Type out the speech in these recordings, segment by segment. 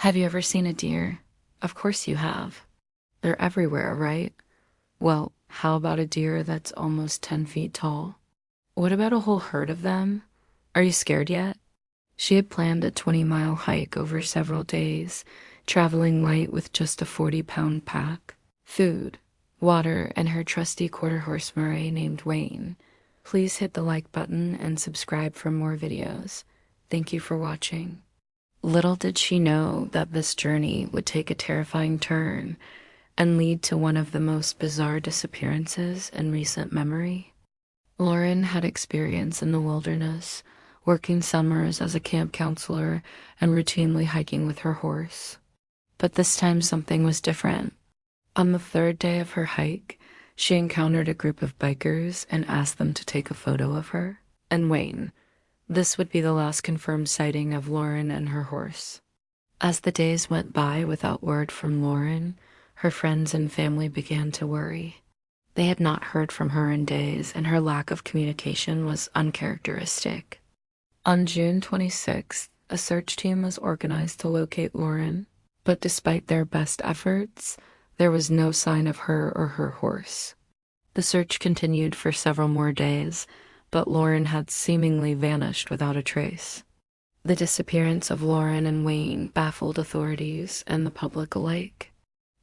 Have you ever seen a deer? Of course you have. They're everywhere, right? Well, how about a deer that's almost 10 feet tall? What about a whole herd of them? Are you scared yet? She had planned a 20-mile hike over several days, traveling light with just a 40-pound pack, food, water, and her trusty quarter-horse Murray named Wayne. Please hit the like button and subscribe for more videos. Thank you for watching. Little did she know that this journey would take a terrifying turn and lead to one of the most bizarre disappearances in recent memory. Lauren had experience in the wilderness, working summers as a camp counselor and routinely hiking with her horse. But this time something was different. On the third day of her hike, she encountered a group of bikers and asked them to take a photo of her and Wayne. This would be the last confirmed sighting of Lauren and her horse. As the days went by without word from Lauren, her friends and family began to worry. They had not heard from her in days, and her lack of communication was uncharacteristic. On June 26th, a search team was organized to locate Lauren, but despite their best efforts, there was no sign of her or her horse. The search continued for several more days, but Lauren had seemingly vanished without a trace. The disappearance of Lauren and Wayne baffled authorities and the public alike.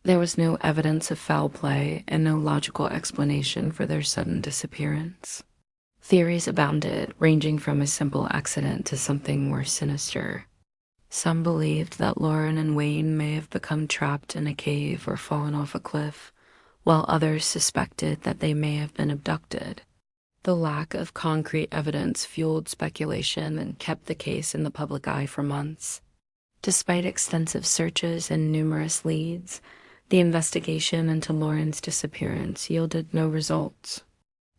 There was no evidence of foul play and no logical explanation for their sudden disappearance. Theories abounded, ranging from a simple accident to something more sinister. Some believed that Lauren and Wayne may have become trapped in a cave or fallen off a cliff, while others suspected that they may have been abducted. The lack of concrete evidence fueled speculation and kept the case in the public eye for months. Despite extensive searches and numerous leads, the investigation into Lauren's disappearance yielded no results.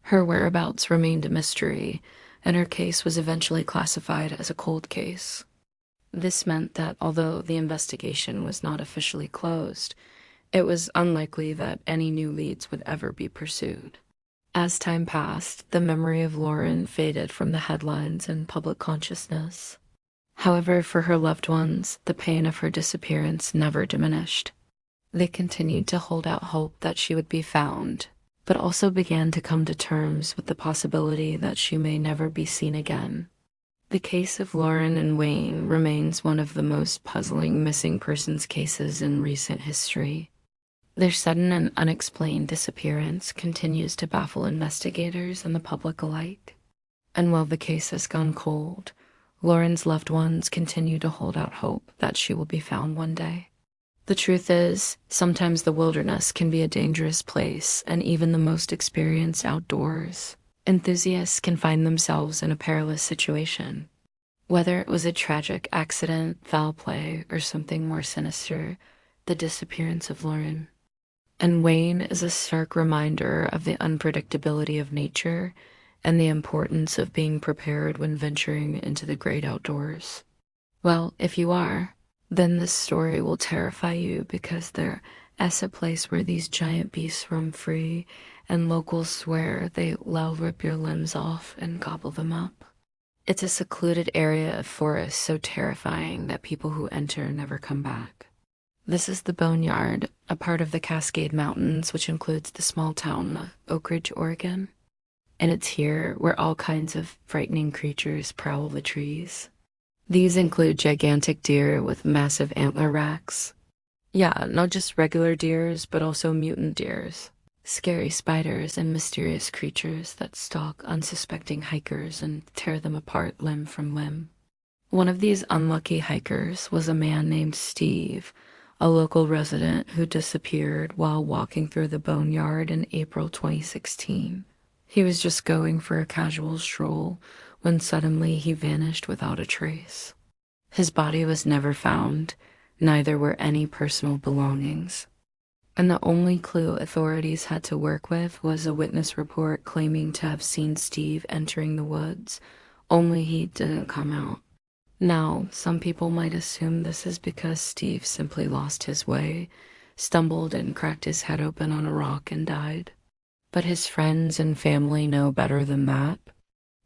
Her whereabouts remained a mystery, and her case was eventually classified as a cold case. This meant that although the investigation was not officially closed, it was unlikely that any new leads would ever be pursued. As time passed, the memory of Lauren faded from the headlines and public consciousness. However, for her loved ones, the pain of her disappearance never diminished. They continued to hold out hope that she would be found, but also began to come to terms with the possibility that she may never be seen again. The case of Lauren and Wayne remains one of the most puzzling missing persons cases in recent history. Their sudden and unexplained disappearance continues to baffle investigators and the public alike. And while the case has gone cold, Lauren's loved ones continue to hold out hope that she will be found one day. The truth is, sometimes the wilderness can be a dangerous place, and even the most experienced outdoors enthusiasts can find themselves in a perilous situation. Whether it was a tragic accident, foul play, or something more sinister, the disappearance of Lauren and Wayne is a stark reminder of the unpredictability of nature and the importance of being prepared when venturing into the great outdoors. Well, if you are, then this story will terrify you because there is a place where these giant beasts roam free, and locals swear they'll rip your limbs off and gobble them up. It's a secluded area of forest so terrifying that people who enter never come back. This is the Boneyard, a part of the Cascade Mountains, which includes the small town of Oak Ridge, Oregon. And it's here where all kinds of frightening creatures prowl the trees. These include gigantic deer with massive antler racks. Yeah, not just regular deers, but also mutant deers. Scary spiders and mysterious creatures that stalk unsuspecting hikers and tear them apart limb from limb. One of these unlucky hikers was a man named Steve, a local resident who disappeared while walking through the Boneyard in April 2016. He was just going for a casual stroll when suddenly he vanished without a trace. His body was never found, neither were any personal belongings. And the only clue authorities had to work with was a witness report claiming to have seen Steve entering the woods, only he didn't come out. Now, some people might assume this is because Steve simply lost his way, stumbled and cracked his head open on a rock and died. But his friends and family know better than that.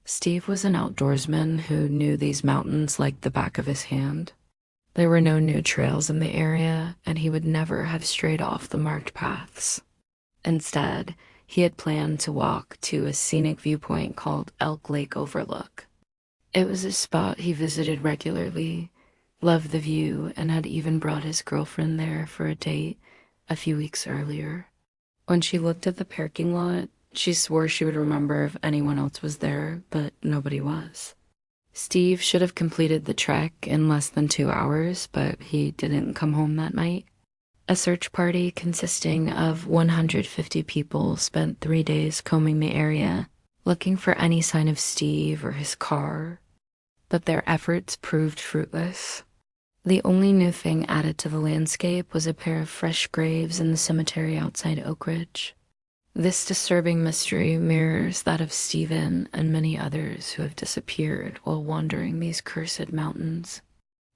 Steve was an outdoorsman who knew these mountains like the back of his hand. There were no new trails in the area, and he would never have strayed off the marked paths. Instead, he had planned to walk to a scenic viewpoint called Elk Lake Overlook. It was a spot he visited regularly, loved the view, and had even brought his girlfriend there for a date a few weeks earlier. When she looked at the parking lot, she swore she would remember if anyone else was there, but nobody was. Steve should have completed the trek in less than 2 hours, but he didn't come home that night. A search party consisting of 150 people spent 3 days combing the area, looking for any sign of Steve or his car, but their efforts proved fruitless. The only new thing added to the landscape was a pair of fresh graves in the cemetery outside Oak Ridge. This disturbing mystery mirrors that of Stephen and many others who have disappeared while wandering these cursed mountains.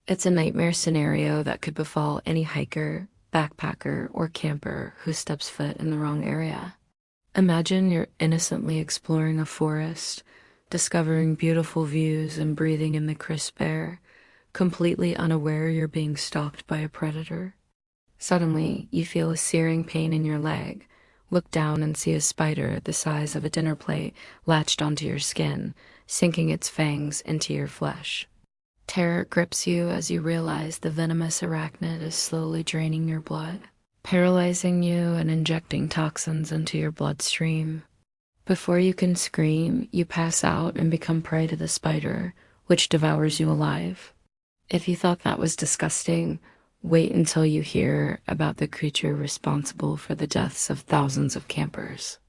It's a nightmare scenario that could befall any hiker, backpacker, or camper who steps foot in the wrong area. Imagine you're innocently exploring a forest, discovering beautiful views and breathing in the crisp air, completely unaware you're being stalked by a predator. Suddenly, you feel a searing pain in your leg, look down and see a spider the size of a dinner plate latched onto your skin, sinking its fangs into your flesh. Terror grips you as you realize the venomous arachnid is slowly draining your blood, paralyzing you and injecting toxins into your bloodstream. Before you can scream, you pass out and become prey to the spider, which devours you alive. If you thought that was disgusting, wait until you hear about the creature responsible for the deaths of thousands of campers.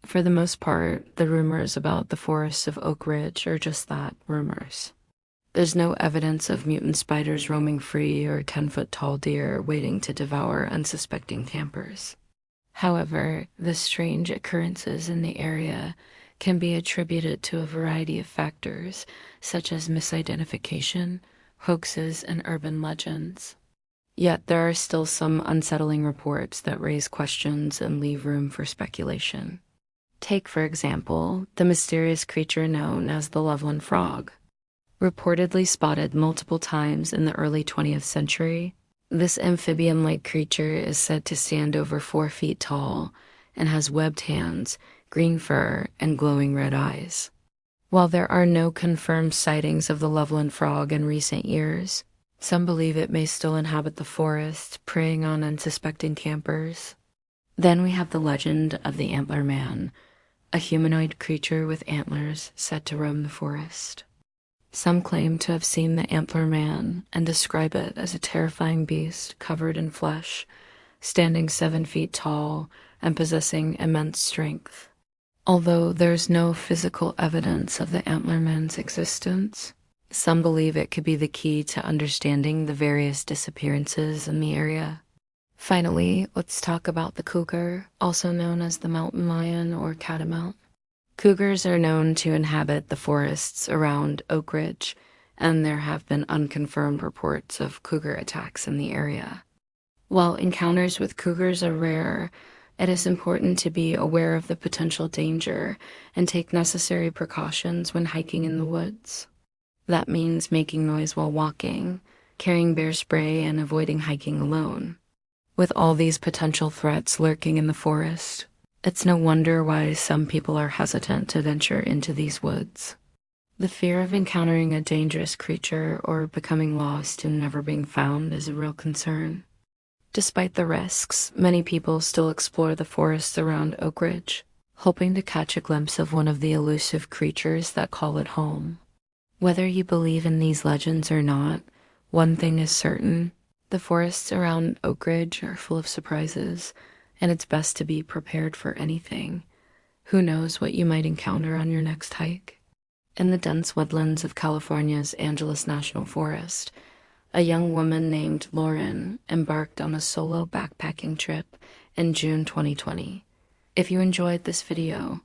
For the most part, the rumors about the forests of Oak Ridge are just that, rumors. There's no evidence of mutant spiders roaming free or 10-foot-tall deer waiting to devour unsuspecting campers. However, the strange occurrences in the area can be attributed to a variety of factors, such as misidentification, hoaxes, and urban legends. Yet there are still some unsettling reports that raise questions and leave room for speculation. Take, for example, the mysterious creature known as the Loveland Frog. Reportedly spotted multiple times in the early 20th century, this amphibian-like creature is said to stand over 4 feet tall and has webbed hands, green fur, and glowing red eyes. While there are no confirmed sightings of the Loveland Frog in recent years, some believe it may still inhabit the forest, preying on unsuspecting campers. Then we have the legend of the Antler Man, a humanoid creature with antlers said to roam the forest. Some claim to have seen the Antler Man and describe it as a terrifying beast covered in flesh, standing 7 feet tall and possessing immense strength. Although there's no physical evidence of the Antler Man's existence, some believe it could be the key to understanding the various disappearances in the area. Finally, let's talk about the cougar, also known as the mountain lion or catamount. Cougars are known to inhabit the forests around Oak Ridge, and there have been unconfirmed reports of cougar attacks in the area. While encounters with cougars are rare, it is important to be aware of the potential danger and take necessary precautions when hiking in the woods. That means making noise while walking, carrying bear spray, and avoiding hiking alone. With all these potential threats lurking in the forest, it's no wonder why some people are hesitant to venture into these woods. The fear of encountering a dangerous creature or becoming lost and never being found is a real concern. Despite the risks, many people still explore the forests around Oak Ridge, hoping to catch a glimpse of one of the elusive creatures that call it home. Whether you believe in these legends or not, one thing is certain: the forests around Oak Ridge are full of surprises, and it's best to be prepared for anything. Who knows what you might encounter on your next hike? In the dense woodlands of California's Angeles National Forest, a young woman named Lauren embarked on a solo backpacking trip in June 2020. If you enjoyed this video,